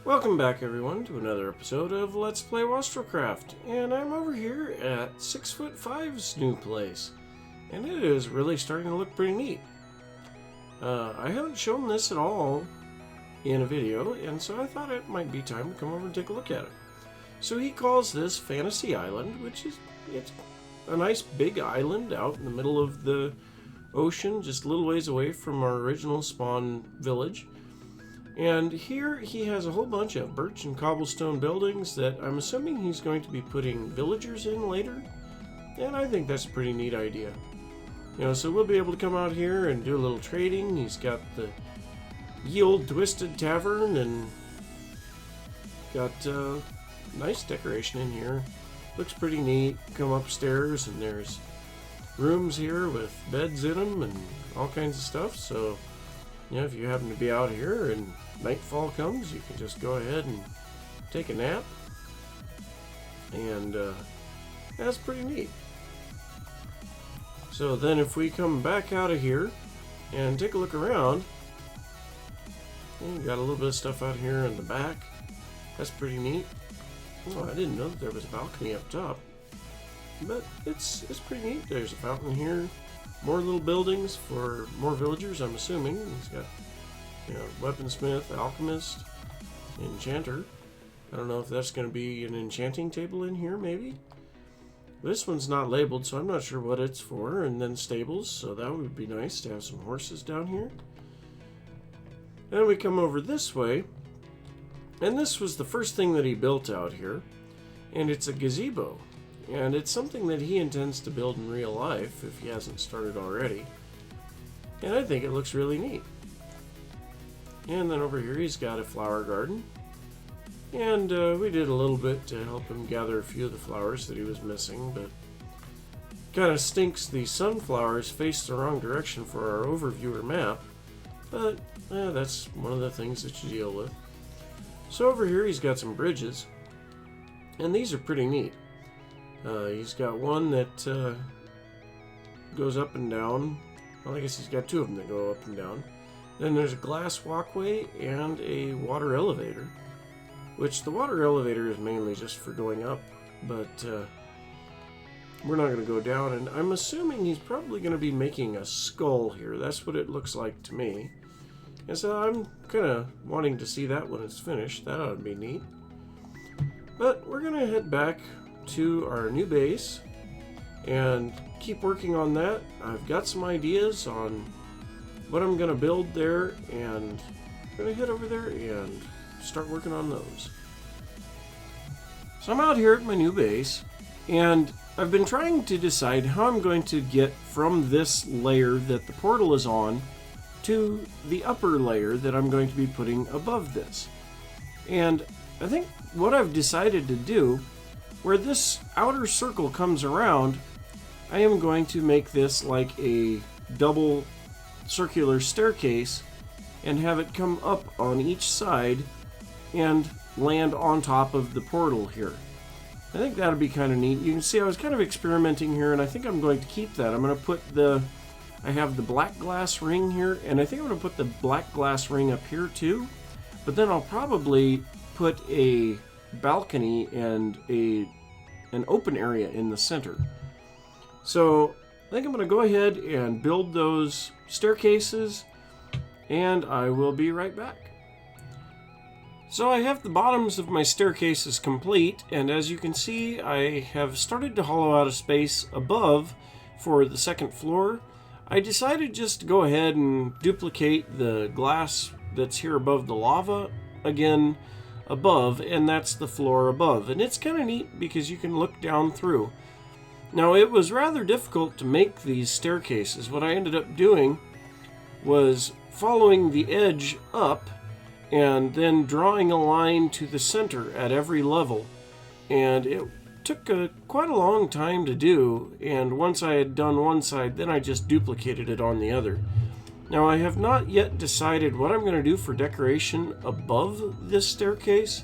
Welcome back everyone to another episode of Let's Play Wostrelcraft, and I'm over here at 6'5's new place, and it is really starting to look pretty neat. I haven't shown this at all in a video, and so I thought it might be time to come over and take a look at it. So he calls this Fantasy Island, which is it's a nice big island out in the middle of the ocean, just a little ways away from our original spawn village. And here he has a whole bunch of birch and cobblestone buildings that I'm assuming he's going to be putting villagers in later. And I think that's a pretty neat idea. You know, so we'll be able to come out here and do a little trading. He's got the ye old Twisted Tavern and got nice decoration in here. Looks pretty neat. Come upstairs and there's rooms here with beds in them and all kinds of stuff. So, you know, if you happen to be out here and nightfall comes, you can just go ahead and take a nap. And that's pretty neat. So then if we come back out of here and take a look around, you got a little bit of stuff out here in the back. That's pretty neat. Oh, I didn't know that there was a balcony up top. But it's pretty neat. There's a fountain here. More little buildings for more villagers, I'm assuming. He's got, you know, weaponsmith, alchemist, enchanter. I don't know if that's going to be an enchanting table in here, maybe. This one's not labeled, so I'm not sure what it's for. And then stables, so that would be nice to have some horses down here. Then we come over this way, and this was the first thing that he built out here, and it's a gazebo. And it's something that he intends to build in real life, if he hasn't started already. And I think it looks really neat. And then over here he's got a flower garden. And we did a little bit to help him gather a few of the flowers that he was missing, but kind of stinks the sunflowers face the wrong direction for our overviewer map. But that's one of the things that you deal with. So over here he's got some bridges. And these are pretty neat. He's got one that goes up and down. Well, I guess he's got two of them that go up and down. Then there's a glass walkway and a water elevator, which the water elevator is mainly just for going up, but we're not going to go down. And I'm assuming he's probably going to be making a skull here. That's what it looks like to me. And so I'm kind of wanting to see that when it's finished. That ought to be neat. But we're going to head back to our new base and keep working on that. I've got some ideas on what I'm going to build there, and I'm going to head over there and start working on those. So I'm out here at my new base, and I've been trying to decide how I'm going to get from this layer that the portal is on to the upper layer that I'm going to be putting above this. And I think what I've decided to do, where this outer circle comes around, I am going to make this like a double circular staircase and have it come up on each side and land on top of the portal here. I think that'll be kind of neat. You can see I was kind of experimenting here, and I think I'm going to keep that. I'm going to put I have the black glass ring here, and I think I'm going to put the black glass ring up here too, but then I'll probably put a balcony and an open area in the center. So I think I'm going to go ahead and build those staircases, and I will be right back. So I have the bottoms of my staircases complete, and as you can see, I have started to hollow out a space above for the second floor. I decided just to go ahead and duplicate the glass that's here above the lava again above, and that's the floor above. And it's kind of neat because you can look down through. Now, it was rather difficult to make these staircases. What I ended up doing was following the edge up and then drawing a line to the center at every level. And it took quite a long time to do, and once I had done one side, then I just duplicated it on the other. Now, I have not yet decided what I'm going to do for decoration above this staircase.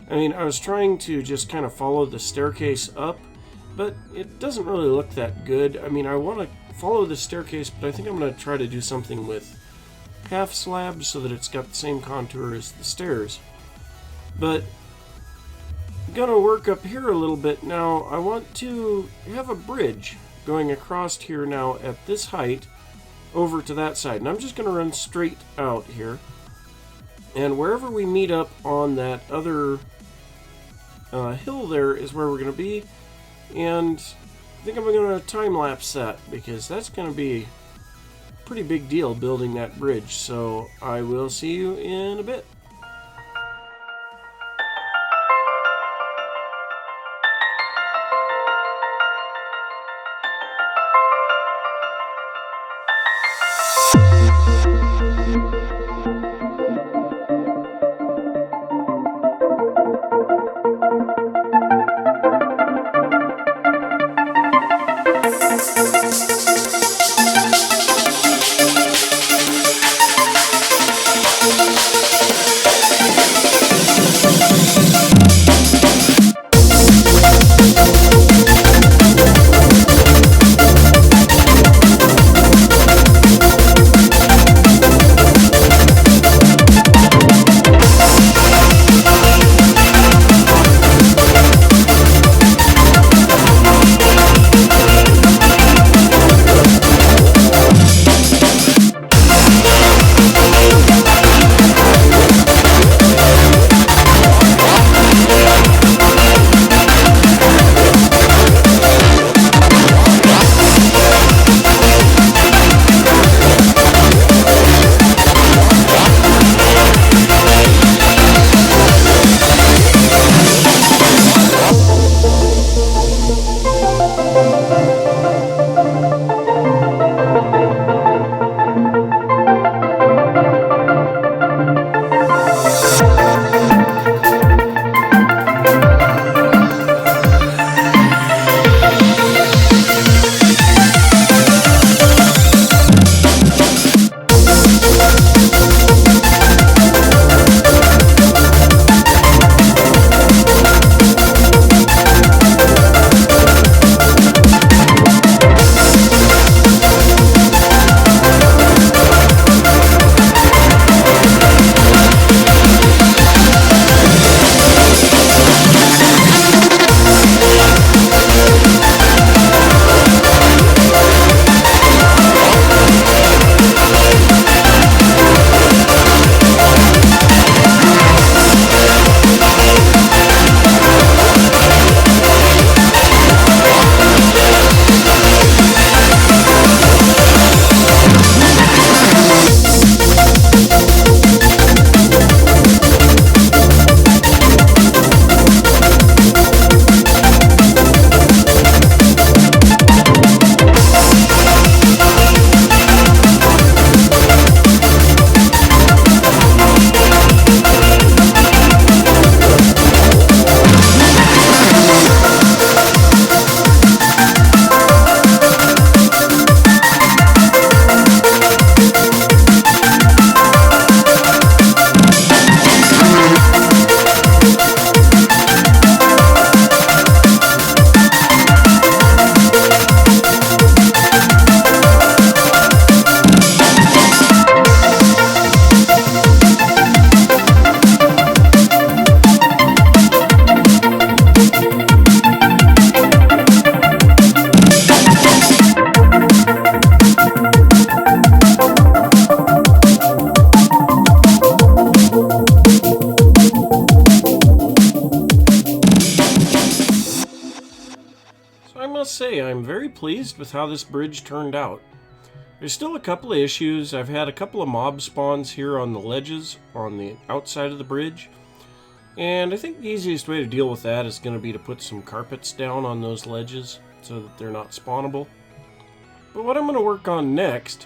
I mean, I was trying to just kind of follow the staircase up, but it doesn't really look that good. I mean, I want to follow the staircase, but I think I'm going to try to do something with half slabs so that it's got the same contour as the stairs. But I'm gonna work up here a little bit now. I want to have a bridge going across here now at this height over to that side. And I'm just gonna run straight out here. And wherever we meet up on that other hill there is where we're gonna be. And I think I'm gonna time lapse that because that's gonna be a pretty big deal building that bridge. So I will see you in a bit. must say I'm very pleased with how this bridge turned out. There's still a couple of issues. I've had a couple of mob spawns here on the ledges on the outside of the bridge, and I think the easiest way to deal with that is going to be to put some carpets down on those ledges so that they're not spawnable. But what I'm going to work on next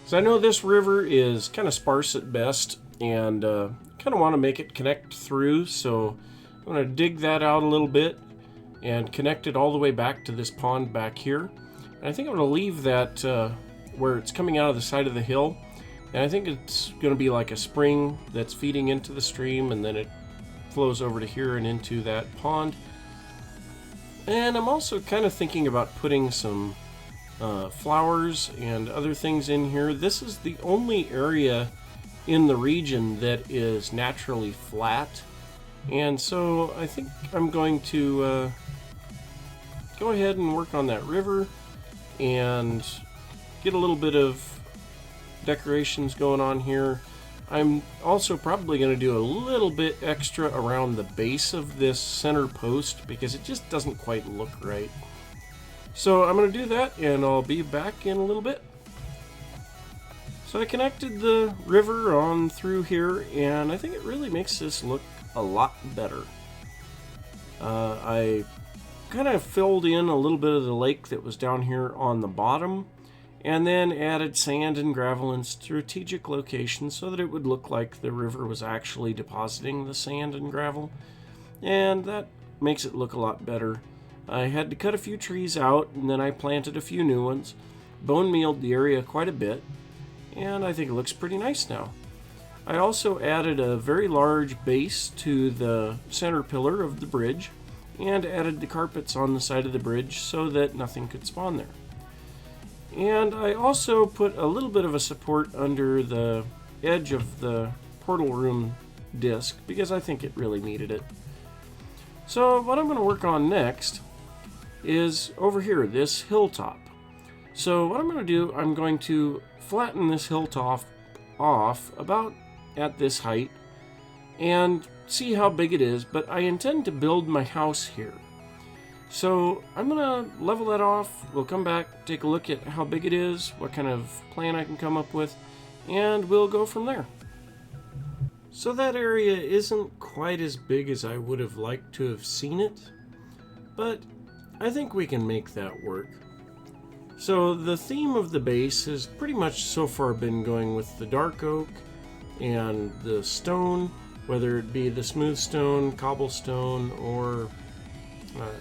is, I know this river is kind of sparse at best, and kind of want to make it connect through, so I'm going to dig that out a little bit and connect it all the way back to this pond back here. And I think I'm going to leave that where it's coming out of the side of the hill, and I think it's going to be like a spring that's feeding into the stream, and then it flows over to here and into that pond. And I'm also kind of thinking about putting some flowers and other things in here. This is the only area in the region that is naturally flat, And so I think I'm going to go ahead and work on that river and get a little bit of decorations going on here. I'm also probably going to do a little bit extra around the base of this center post because it just doesn't quite look right. So I'm going to do that and I'll be back in a little bit. So I connected the river on through here and I think it really makes this look a lot better. I kind of filled in a little bit of the lake that was down here on the bottom and then added sand and gravel in strategic locations so that it would look like the river was actually depositing the sand and gravel, and that makes it look a lot better. I had to cut a few trees out and then I planted a few new ones, bone mealed the area quite a bit, and I think it looks pretty nice now. I also added a very large base to the center pillar of the bridge and added the carpets on the side of the bridge so that nothing could spawn there. And I also put a little bit of a support under the edge of the portal room disc because I think it really needed it. So what I'm going to work on next is over here, this hilltop. So what I'm going to do, I'm going to flatten this hilltop off about at this height and see how big it is, but I intend to build my house here. So I'm going to level that off, we'll come back, take a look at how big it is, what kind of plan I can come up with, and we'll go from there. So that area isn't quite as big as I would have liked to have seen it, but I think we can make that work. So the theme of the base has pretty much so far been going with the dark oak and the stone, whether it be the smooth stone, cobblestone, or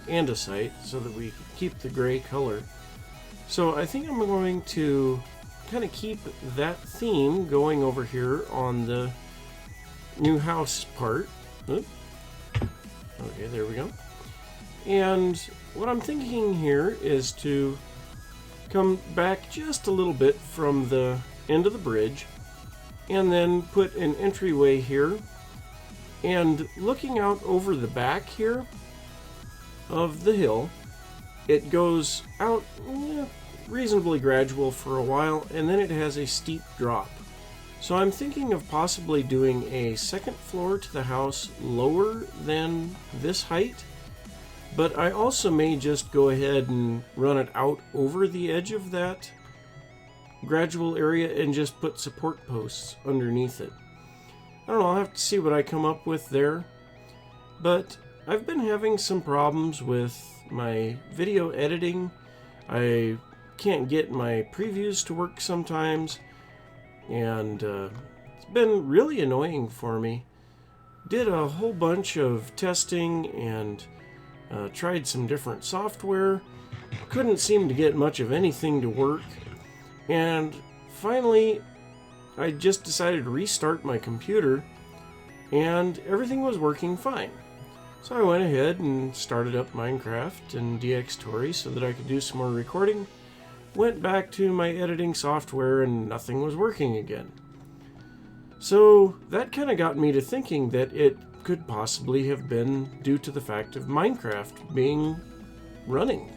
andesite, so that we keep the gray color. So I think I'm going to kind of keep that theme going over here on the new house part. Oop. Okay, there we go. And what I'm thinking here is to come back just a little bit from the end of the bridge and then put an entryway here, and looking out over the back here of the hill, it goes out reasonably gradual for a while and then it has a steep drop. So I'm thinking of possibly doing a second floor to the house lower than this height, but I also may just go ahead and run it out over the edge of that gradual area and just put support posts underneath it. I don't know, I'll have to see what I come up with there, but I've been having some problems with my video editing. I can't get my previews to work sometimes, and it's been really annoying for me. Did a whole bunch of testing and tried some different software. Couldn't seem to get much of anything to work, and finally I just decided to restart my computer and everything was working fine. So I went ahead and started up Minecraft and DxTory so that I could do some more recording. Went back to my editing software and nothing was working again. So that kind of got me to thinking that it could possibly have been due to the fact of Minecraft being running.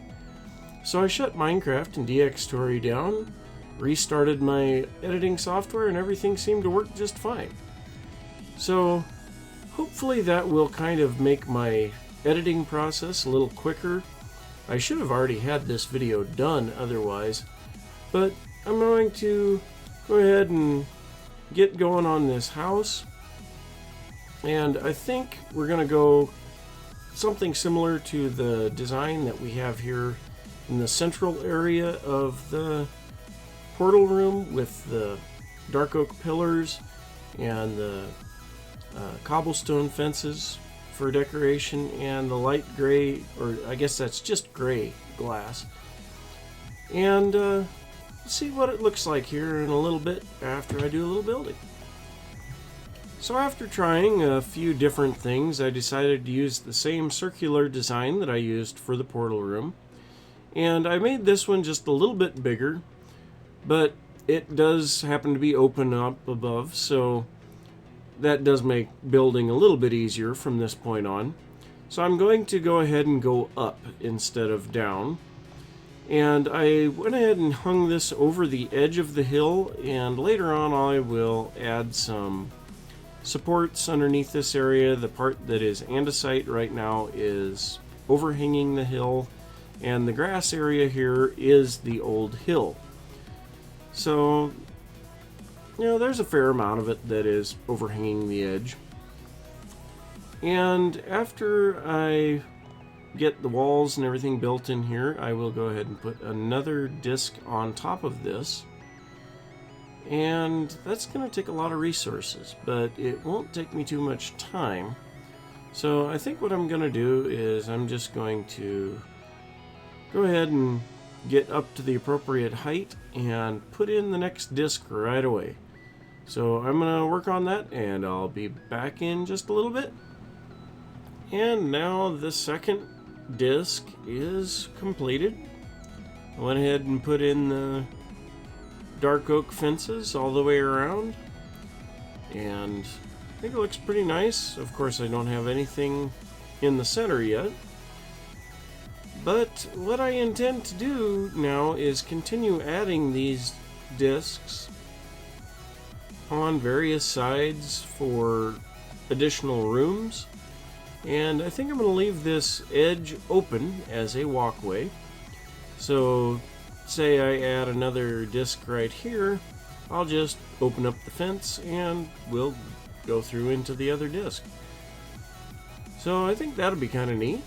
So I shut Minecraft and DxTory down, restarted my editing software, and everything seemed to work just fine. So hopefully that will kind of make my editing process a little quicker. I should have already had this video done otherwise, but I'm going to go ahead and get going on this house, and I think we're going to go something similar to the design that we have here in the central area of the portal room with the dark oak pillars and the cobblestone fences for decoration and the light gray, or I guess that's just gray glass. And see what it looks like here in a little bit after I do a little building. So after trying a few different things, I decided to use the same circular design that I used for the portal room. And I made this one just a little bit bigger, but it does happen to be open up above, so that does make building a little bit easier from this point on. So I'm going to go ahead and go up instead of down. And I went ahead and hung this over the edge of the hill, and later on I will add some supports underneath this area. The part that is andesite right now is overhanging the hill, and the grass area here is the old hill. So, you know, there's a fair amount of it that is overhanging the edge. And after I get the walls and everything built in here, I will go ahead and put another disc on top of this. And that's going to take a lot of resources, but it won't take me too much time. So I think what I'm going to do is I'm just going to go ahead and get up to the appropriate height and put in the next disc right away. So I'm going to work on that, and I'll be back in just a little bit. And now the second disc is completed. I went ahead and put in the dark oak fences all the way around, and I think it looks pretty nice. Of course, I don't have anything in the center yet, but what I intend to do now is continue adding these discs on various sides for additional rooms. And I think I'm going to leave this edge open as a walkway. So say I add another disc right here, I'll just open up the fence and we'll go through into the other disc. So I think that'll be kind of neat.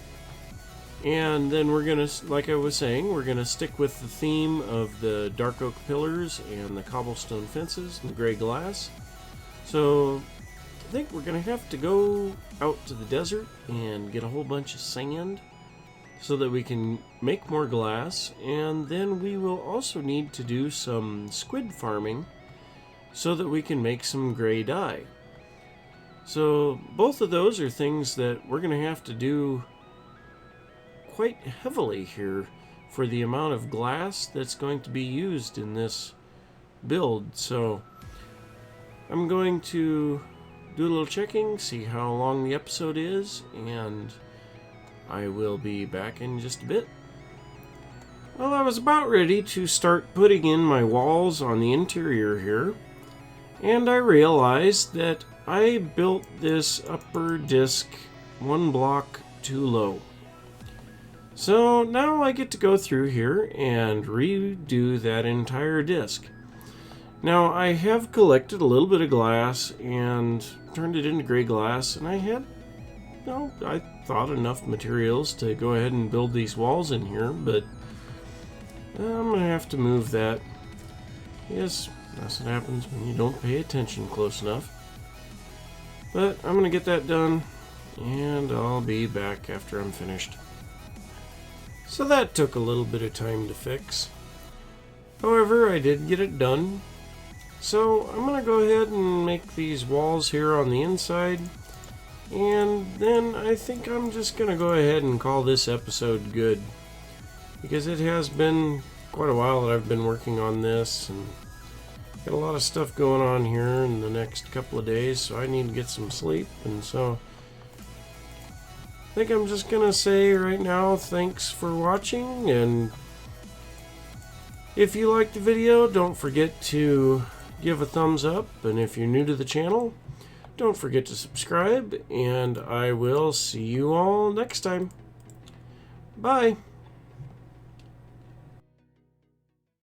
And then we're going to, like I was saying, we're going to stick with the theme of the dark oak pillars and the cobblestone fences and the gray glass. So I think we're going to have to go out to the desert and get a whole bunch of sand so that we can make more glass, and then we will also need to do some squid farming so that we can make some gray dye. So both of those are things that we're going to have to do quite heavily here for the amount of glass that's going to be used in this build. So I'm going to do a little checking, see how long the episode is, and I will be back in just a bit. Well, I was about ready to start putting in my walls on the interior here, and I realized that I built this upper disc one block too low. So now I get to go through here and redo that entire disc. Now I have collected a little bit of glass and turned it into gray glass, and I had, I thought enough materials to go ahead and build these walls in here, but I'm going to have to move that. Yes, that's what happens when you don't pay attention close enough. But I'm going to get that done, and I'll be back after I'm finished. So that took a little bit of time to fix. However, I did get it done. So I'm going to go ahead and make these walls here on the inside, and then I think I'm just going to go ahead and call this episode good, because it has been quite a while that I've been working on this, and got a lot of stuff going on here in the next couple of days, so I need to get some sleep. And so I think I'm just going to say right now, thanks for watching, and if you liked the video, don't forget to give a thumbs up, and if you're new to the channel, don't forget to subscribe, and I will see you all next time. Bye.